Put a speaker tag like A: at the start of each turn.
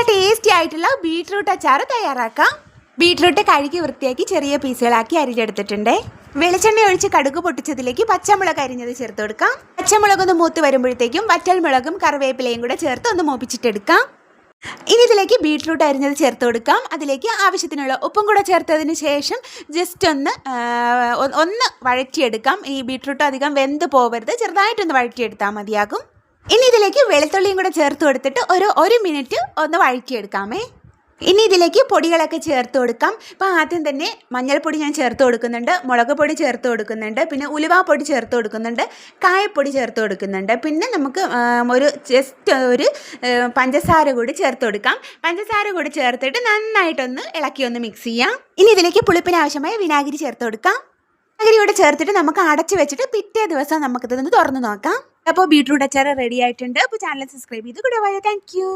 A: നല്ല ടേസ്റ്റി ആയിട്ടുള്ള ബീട്രൂട്ട് അച്ചാർ തയ്യാറാക്കാം. ബീട്രൂട്ട് കഴുകി വൃത്തിയാക്കി ചെറിയ പീസുകളാക്കി അരിഞ്ഞെടുത്തിട്ടുണ്ട്. വെളിച്ചെണ്ണ ഒഴിച്ച് കടുക് പൊട്ടിച്ചതിലേക്ക് പച്ചമുളക് അരിഞ്ഞത് ചേർത്ത് കൊടുക്കാം. പച്ചമുളക് ഒന്ന് മൂത്ത് വരുമ്പോഴത്തേക്കും വറ്റൽമുളകും കറിവേപ്പിലയും കൂടെ ചേർത്ത് ഒന്ന് മൂപ്പിച്ചിട്ടെടുക്കാം. ഇനി ഇതിലേക്ക് ബീട്രൂട്ട് അരിഞ്ഞത് ചേർത്ത് കൊടുക്കാം. അതിലേക്ക് ആവശ്യത്തിനുള്ള ഉപ്പും കൂടെ ചേർത്തതിന് ശേഷം ജസ്റ്റ് ഒന്ന് വഴറ്റിയെടുക്കാം. ഈ ബീട്രൂട്ട് അധികം വെന്ത് പോകരുത്, ചെറുതായിട്ടൊന്ന് വഴറ്റിയെടുത്താൽ മതിയാകും. ഇനി ഇതിലേക്ക് വെളുത്തുള്ളിയും കൂടെ ചേർത്ത് കൊടുത്തിട്ട് ഒരു മിനിറ്റ് ഒന്ന് വഴറ്റിയെടുക്കാമേ. ഇനി ഇതിലേക്ക് പൊടികളൊക്കെ ചേർത്ത് കൊടുക്കാം. അപ്പോൾ ആദ്യം തന്നെ മഞ്ഞൾപ്പൊടി ഞാൻ ചേർത്ത് കൊടുക്കുന്നുണ്ട്, മുളക് പൊടി ചേർത്ത് കൊടുക്കുന്നുണ്ട്, പിന്നെ ഉലുവാപ്പൊടി ചേർത്ത് കൊടുക്കുന്നുണ്ട്, കായപ്പൊടി ചേർത്ത് കൊടുക്കുന്നുണ്ട്. പിന്നെ നമുക്ക് ഒരു പഞ്ചസാര കൂടി ചേർത്ത് കൊടുക്കാം. പഞ്ചസാര കൂടി ചേർത്തിട്ട് നന്നായിട്ടൊന്ന് ഇളക്കി മിക്സ് ചെയ്യാം. ഇനി ഇതിലേക്ക് പുളിപ്പിന് ആവശ്യമായ വിനാഗിരി ചേർത്ത് കൊടുക്കാം. വിനാഗിരി കൂടെ ചേർത്തിട്ട് നമുക്ക് അടച്ച് വെച്ചിട്ട് പിറ്റേ ദിവസം നമുക്കിതൊന്ന് തുറന്ന് നോക്കാം. അപ്പോൾ ബീട്രൂട്ട് അച്ചാർ റെഡി ആയിട്ടുണ്ട്. അപ്പോൾ ചാനൽ സബ്സ്ക്രൈബ് ചെയ്ത് കൂടെ വായോ. Thank you.